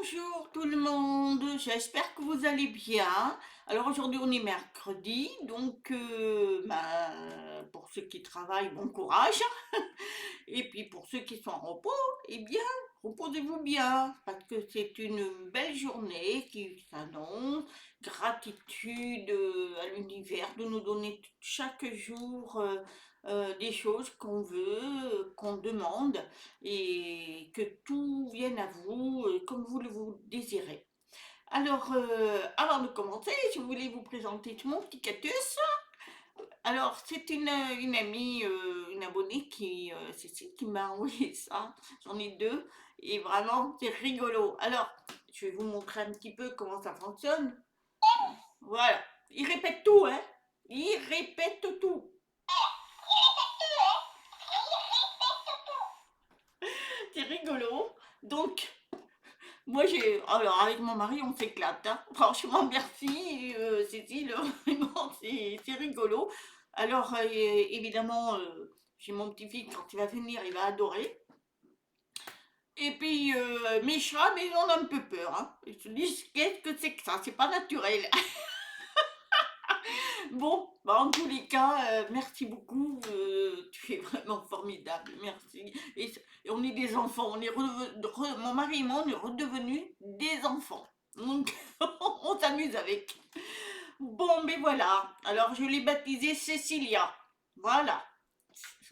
Bonjour tout le monde, j'espère que vous allez bien. Alors aujourd'hui on est mercredi, donc pour ceux qui travaillent, bon courage. Et puis pour ceux qui sont en repos, eh bien reposez-vous bien, parce que c'est une belle journée qui s'annonce. Gratitude à l'univers de nous donner chaque jour des choses qu'on veut, qu'on demande et que tout vienne à vous comme vous le vous désirez. Alors, avant de commencer, je voulais vous présenter mon petit cactus. Alors, c'est une amie, une abonnée Cécile, qui m'a envoyé ça. J'en ai deux et vraiment, c'est rigolo. Alors, je vais vous montrer un petit peu comment ça fonctionne. Voilà. Il répète tout, hein. Il répète tout. C'est rigolo. Donc, moi, alors avec mon mari, on s'éclate, hein. Franchement, merci, Cécile. Vraiment, c'est rigolo. Alors, évidemment, j'ai mon petit-fils, quand il va venir, il va adorer. Et puis, mes chats, mais ils ont un peu peur, hein. Ils se disent, qu'est-ce que c'est que ça? C'est pas naturel. Bon, bah, en tous les cas, merci beaucoup. Tu es vraiment formidable. Merci. Et on est des enfants. Mon mari et moi, on est redevenus des enfants. Donc, on s'amuse avec. Bon, mais voilà. Alors, je l'ai baptisé Cécilia. Voilà.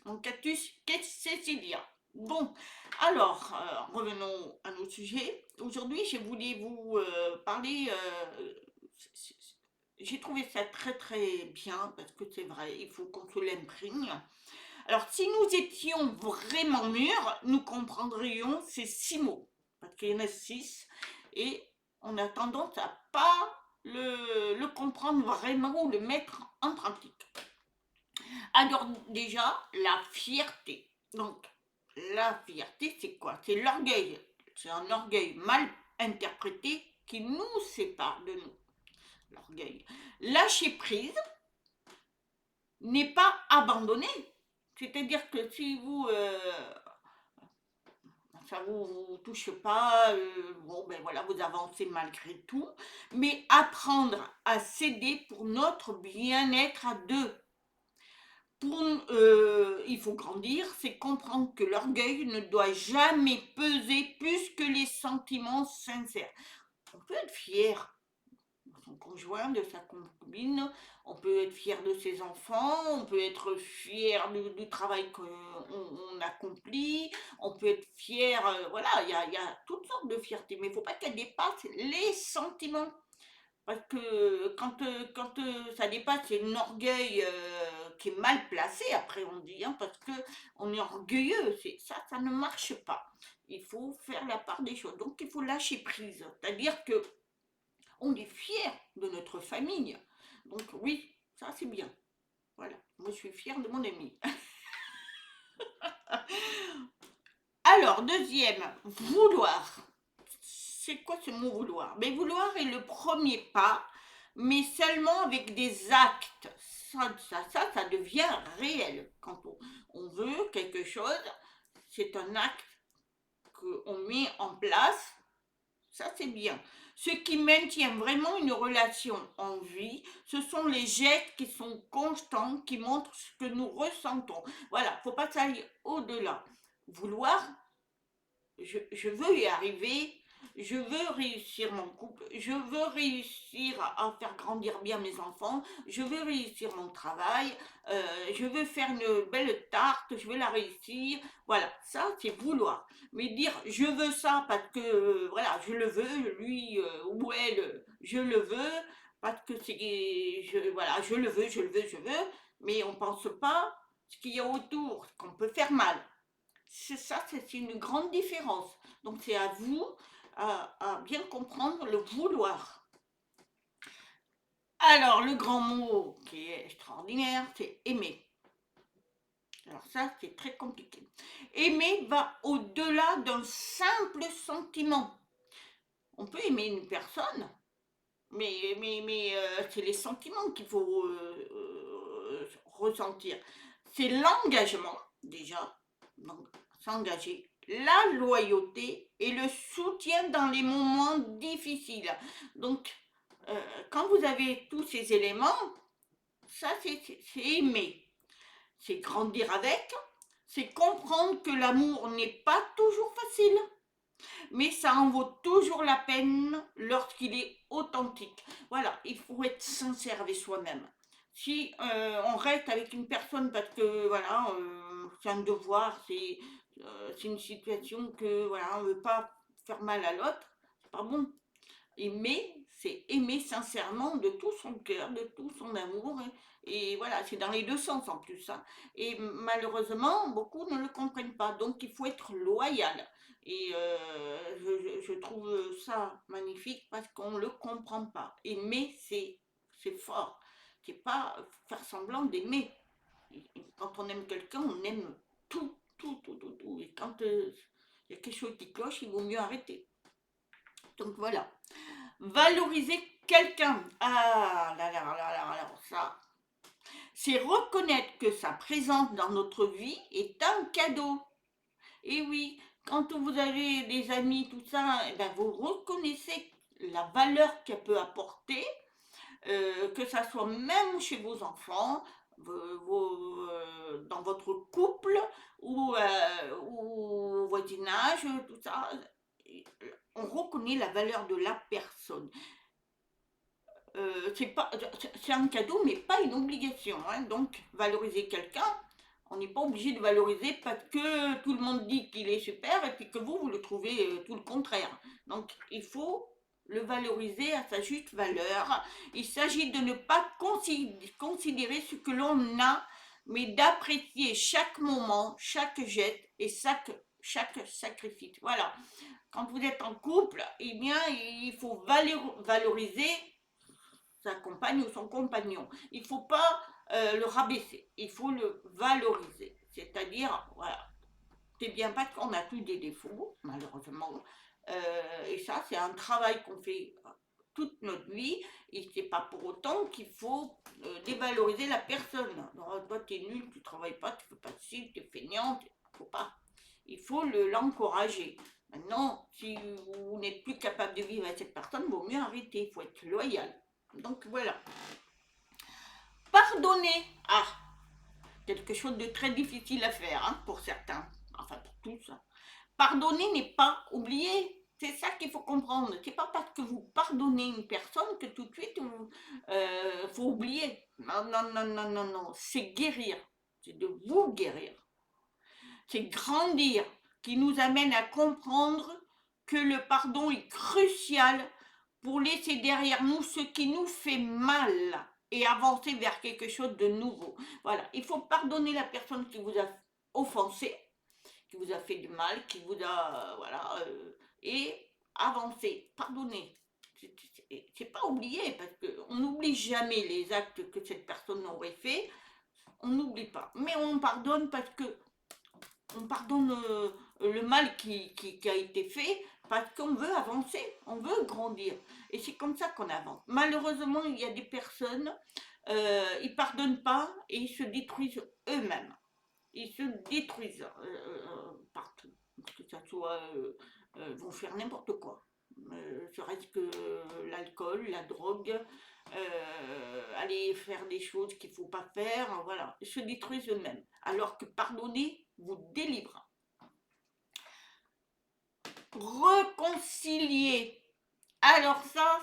Mon cactus, qu'est Cécilia. Bon, alors, revenons à nos sujets. Aujourd'hui, je voulais vous parler. J'ai trouvé ça très très bien parce que c'est vrai, il faut qu'on se l'imprime. Alors, si nous étions vraiment mûrs, nous comprendrions ces 6 mots parce qu'il y en a 6 et on a tendance à pas le comprendre vraiment ou le mettre en pratique. Alors, déjà, la fierté. Donc, la fierté, c'est quoi? C'est l'orgueil. C'est un orgueil mal interprété qui nous sépare de nous. L'orgueil. Lâcher prise n'est pas abandonner. C'est-à-dire que si ça vous touche pas, bon ben voilà, vous avancez malgré tout, mais apprendre à céder pour notre bien-être à deux. Il faut grandir, c'est comprendre que l'orgueil ne doit jamais peser plus que les sentiments sincères. On peut être fier de son conjoint, de sa concubine, on peut être fier de ses enfants, on peut être fier du travail qu'on accomplit, on peut être fier, voilà, il y a toutes sortes de fierté, mais il ne faut pas qu'elle dépasse les sentiments. Parce que quand ça dépasse, c'est un orgueil qui est mal placé, après on dit, hein, parce que on est orgueilleux, ça ne marche pas. Il faut faire la part des choses. Donc il faut lâcher prise. C'est-à-dire que on est fier de notre famille. Donc oui, ça c'est bien. Voilà, moi je suis fière de mon ami. Alors, deuxième, vouloir. C'est quoi ce mot vouloir? Mais vouloir est le premier pas, mais seulement avec des actes. Ça devient réel. Quand on veut quelque chose, c'est un acte qu'on met en place. Ça, c'est bien. Ce qui maintient vraiment une relation en vie, ce sont les gestes qui sont constants, qui montrent ce que nous ressentons. Voilà, faut pas que ça aille au-delà. Vouloir, je veux y arriver, je veux réussir mon couple, je veux réussir à faire grandir bien mes enfants, je veux réussir mon travail, je veux faire une belle tarte, je veux la réussir. Voilà, ça c'est vouloir. Mais dire je veux ça parce que voilà, je le veux, lui ou elle, je le veux, parce que voilà, je le veux, je le veux, je veux, mais on pense pas ce qu'il y a autour, qu'on peut faire mal. C'est ça, c'est une grande différence. Donc c'est à vous à bien comprendre le vouloir. Alors le grand mot qui est extraordinaire, c'est aimer. Alors ça, c'est très compliqué. Aimer va au-delà d'un simple sentiment. On peut aimer une personne, mais c'est les sentiments qu'il faut ressentir. C'est l'engagement, déjà. Donc, s'engager, la loyauté et le soutien dans les moments difficiles. Donc, quand vous avez tous ces éléments, ça c'est aimer, c'est grandir avec, c'est comprendre que l'amour n'est pas toujours facile, mais ça en vaut toujours la peine lorsqu'il est authentique. Voilà, il faut être sincère avec soi-même. Si on reste avec une personne parce que voilà, c'est un devoir, c'est une situation que voilà, on veut pas faire mal à l'autre, c'est pas bon. Aimer, c'est aimer sincèrement de tout son cœur, de tout son amour. Et voilà, c'est dans les deux sens en plus, hein. Et malheureusement, beaucoup ne le comprennent pas. Donc il faut être loyal. Et je trouve ça magnifique parce qu'on ne le comprend pas. Aimer, c'est fort. C'est pas faire semblant d'aimer. Quand on aime quelqu'un, on aime tout, tout, tout, tout, tout. Et quand il y a quelque chose qui cloche, il vaut mieux arrêter. Donc voilà. Valoriser quelqu'un. Ah là là là là là, ça. C'est reconnaître que sa présence dans notre vie est un cadeau. Et oui, quand vous avez des amis, tout ça, eh ben vous reconnaissez la valeur qu'elle peut apporter, que ça soit même chez vos enfants, dans votre couple ou au voisinage, tout ça. On reconnaît la valeur de la personne. C'est un cadeau, mais pas une obligation, hein. Donc, valoriser quelqu'un, on n'est pas obligé de valoriser parce que tout le monde dit qu'il est super et puis que vous le trouvez tout le contraire. Donc, il faut le valoriser à sa juste valeur. Il s'agit de ne pas considérer ce que l'on a, mais d'apprécier chaque moment, chaque geste et chaque sacrifice. Voilà. Quand vous êtes en couple, eh bien, il faut valoriser sa compagne ou son compagnon. Il ne faut pas le rabaisser, il faut le valoriser. C'est-à-dire, voilà, c'est bien parce qu'on a tous des défauts, malheureusement. Et ça, c'est un travail qu'on fait toute notre vie. Et c'est pas pour autant qu'il faut dévaloriser la personne. Non, toi, tu es nul, tu travailles pas, tu fais pas de ci, tu es feignante. Faut pas. Il faut l'encourager. Maintenant, si vous n'êtes plus capable de vivre avec cette personne, il vaut mieux arrêter. Il faut être loyal. Donc voilà. Pardonner. Ah, quelque chose de très difficile à faire hein, pour certains. Enfin, pour tous. Hein. Pardonner n'est pas oublier. C'est ça qu'il faut comprendre. C'est pas parce que vous pardonnez une personne que tout de suite faut oublier. Non, non, non, non, non, non. C'est guérir. C'est de vous guérir. C'est grandir qui nous amène à comprendre que le pardon est crucial pour laisser derrière nous ce qui nous fait mal et avancer vers quelque chose de nouveau. Voilà, il faut pardonner la personne qui vous a offensé, qui vous a fait du mal, qui vous a voilà et avancer, pardonner. C'est pas oublier parce qu'on n'oublie jamais les actes que cette personne aurait fait, on n'oublie pas, mais on pardonne parce que on pardonne le mal qui a été fait parce qu'on veut avancer, on veut grandir. Et c'est comme ça qu'on avance. Malheureusement, il y a des personnes, ils pardonnent pas et ils se détruisent eux-mêmes. Ils se détruisent partout. Que ça soit, vont faire n'importe quoi. Serait-ce que l'alcool, la drogue, aller faire des choses qu'il ne faut pas faire, voilà, ils se détruisent eux-mêmes. Alors que pardonner vous délivre. Réconcilier. Alors ça,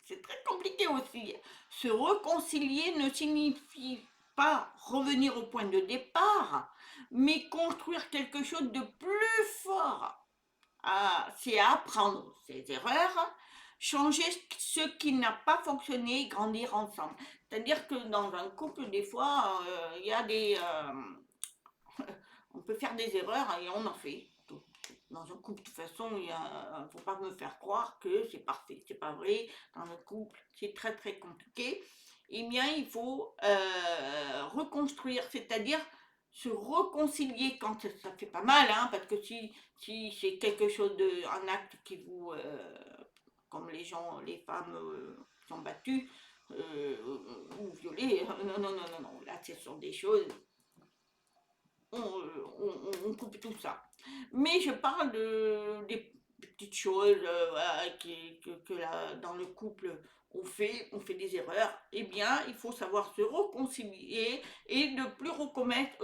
c'est très compliqué aussi. Se réconcilier ne signifie pas revenir au point de départ, mais construire quelque chose de plus fort. Ah, c'est apprendre ses erreurs, changer ce qui n'a pas fonctionné et grandir ensemble. C'est-à-dire que dans un couple, des fois, il y a des... on peut faire des erreurs et on en fait. Dans un couple, de toute façon, il ne faut pas me faire croire que c'est parfait. C'est pas vrai. Dans un couple, c'est très très compliqué. Eh bien, il faut reconstruire, c'est-à-dire se réconcilier quand ça fait pas mal, hein, parce que si c'est quelque chose un acte qui vous, comme les gens, les femmes sont battues ou violées, non, non, non, non, non, là, ce sont des choses on coupe tout ça. Mais je parle des petites choses voilà, dans le couple on fait des erreurs. Eh bien, il faut savoir se réconcilier et ne plus recommettre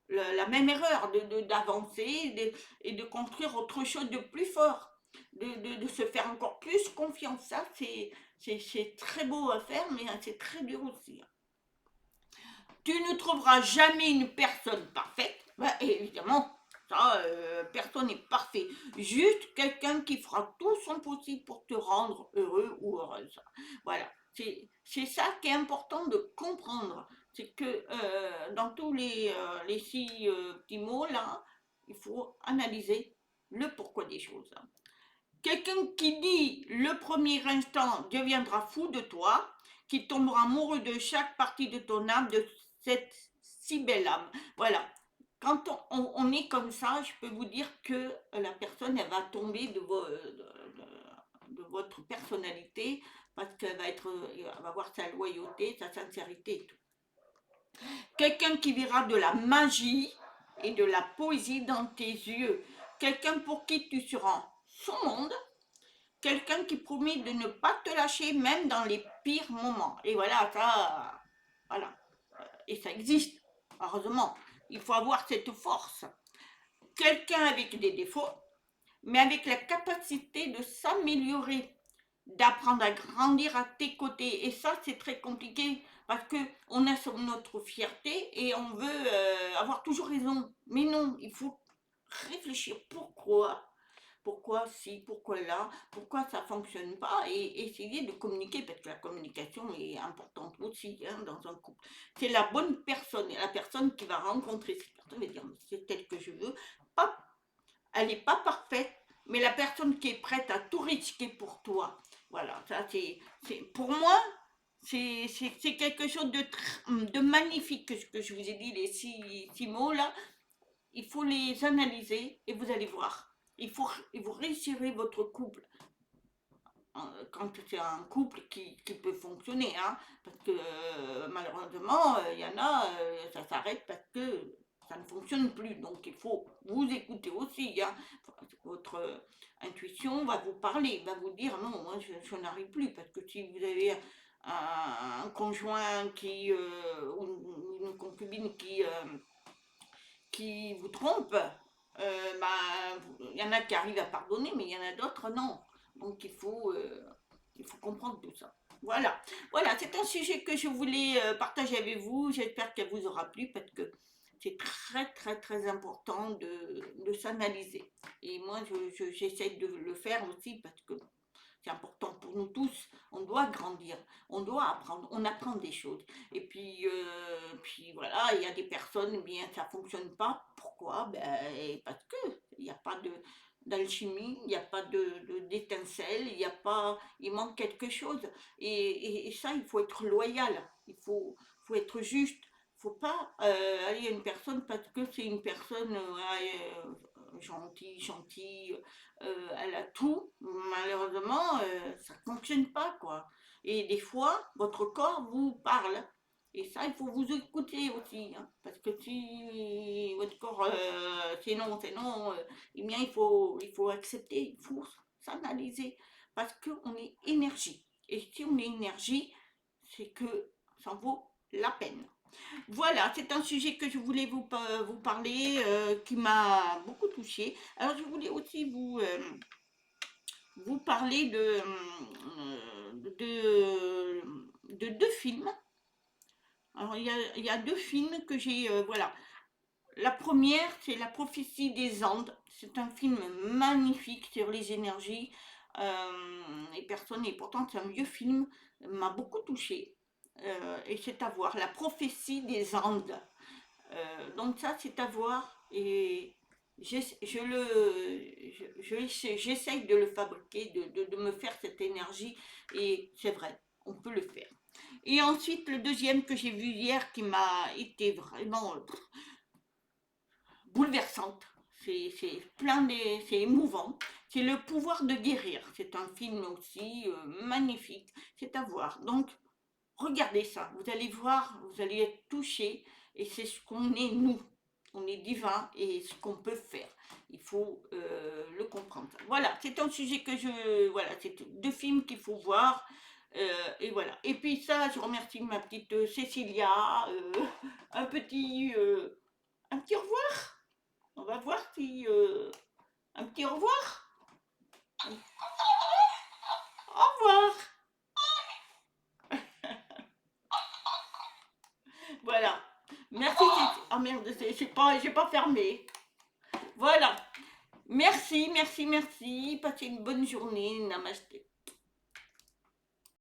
la même erreur, d'avancer et de construire autre chose de plus fort, de se faire encore plus confiance. Ça, c'est très beau à faire, mais c'est très dur aussi. Tu ne trouveras jamais une personne parfaite. Ben, évidemment, ça, personne n'est parfait. Juste quelqu'un qui fera tout son possible pour te rendre heureux ou heureuse. Voilà. C'est ça qui est important de comprendre. C'est que dans tous les six petits mots là, il faut analyser le pourquoi des choses. Quelqu'un qui dit le premier instant deviendra fou de toi, qui tombera amoureux de chaque partie de ton âme, de cette si belle âme. Voilà. Quand on est comme ça, je peux vous dire que la personne, elle va tomber de votre personnalité parce qu'elle elle va voir sa loyauté, sa sincérité et tout. Quelqu'un qui verra de la magie et de la poésie dans tes yeux. Quelqu'un pour qui tu seras son monde, quelqu'un qui promet de ne pas te lâcher même dans les pires moments. Et voilà, ça, voilà. Et ça existe, heureusement. Il faut avoir cette force. Quelqu'un avec des défauts, mais avec la capacité de s'améliorer, d'apprendre à grandir à tes côtés. Et ça, c'est très compliqué parce que on a notre fierté et on veut avoir toujours raison. Mais non, il faut réfléchir pourquoi si, pourquoi là, pourquoi ça fonctionne pas et essayer de communiquer parce que la communication est importante aussi dans un couple. C'est la bonne personne et la personne qui va rencontrer cette personne va dire c'est tel que je veux. Pas, elle n'est pas parfaite, mais la personne qui est prête à tout risquer pour toi. Voilà, ça pour moi, c'est quelque chose de magnifique que je vous ai dit, les six mots là. Il faut les analyser et vous allez voir. Vous réussirez votre couple quand c'est un couple qui peut fonctionner, hein, parce que malheureusement, il y en a, ça s'arrête parce que ça ne fonctionne plus. Donc il faut vous écouter aussi. Hein. Votre intuition va vous parler, va vous dire non, moi je n'arrive plus, parce que si vous avez un conjoint ou une concubine qui vous trompe, il y en a qui arrivent à pardonner, mais il y en a d'autres non. Donc il faut comprendre tout ça. Voilà, voilà, c'est un sujet que je voulais partager avec vous. J'espère qu'elle vous aura plu parce que c'est très très très important de s'analyser. Et moi, j'essaie de le faire aussi parce que c'est important pour nous tous. On doit grandir, on doit apprendre, on apprend des choses. Et puis voilà, il y a des personnes, eh bien ça fonctionne pas. Pourquoi? Ben, parce que il n'y a pas d'alchimie, il n'y a pas d'étincelle, il manque quelque chose. Et ça, il faut être loyal, faut être juste. Faut pas aller à une personne parce que c'est une personne gentille, elle a tout. Malheureusement, ça ne fonctionne pas, quoi. Et des fois, votre corps vous parle. Et ça, il faut vous écouter aussi. Hein, parce que si votre corps, c'est non, eh bien, il faut accepter, il faut s'analyser. Parce qu'on est énergie. Et si on est énergie, c'est que ça vaut la peine. Voilà, c'est un sujet que je voulais vous parler, qui m'a beaucoup touchée. Alors, je voulais aussi vous parler de deux films. Alors, il y a deux films que j'ai, voilà. La première, c'est La prophétie des Andes. C'est un film magnifique sur les énergies, les personnes, et pourtant c'est un vieux film, m'a beaucoup touchée. Et c'est à voir, La prophétie des Andes. Donc ça, c'est à voir et j'essaye de le fabriquer, de me faire cette énergie et c'est vrai, on peut le faire. Et ensuite, le deuxième que j'ai vu hier qui m'a été vraiment bouleversante, c'est émouvant, c'est Le pouvoir de guérir. C'est un film aussi magnifique, c'est à voir. Donc, regardez ça, vous allez voir, vous allez être touché Et c'est ce qu'on est, nous. On est divin et ce qu'on peut faire. Il faut le comprendre. Voilà, c'est un sujet que je... Voilà, c'est deux films qu'il faut voir. Et voilà. Et puis ça, je remercie ma petite Cécilia. Un petit au revoir. On va voir si... un petit au revoir. Au revoir. Voilà. Merci. Ah merde, j'ai pas fermé. Voilà. Merci, merci, merci. Passez une bonne journée. Namasté.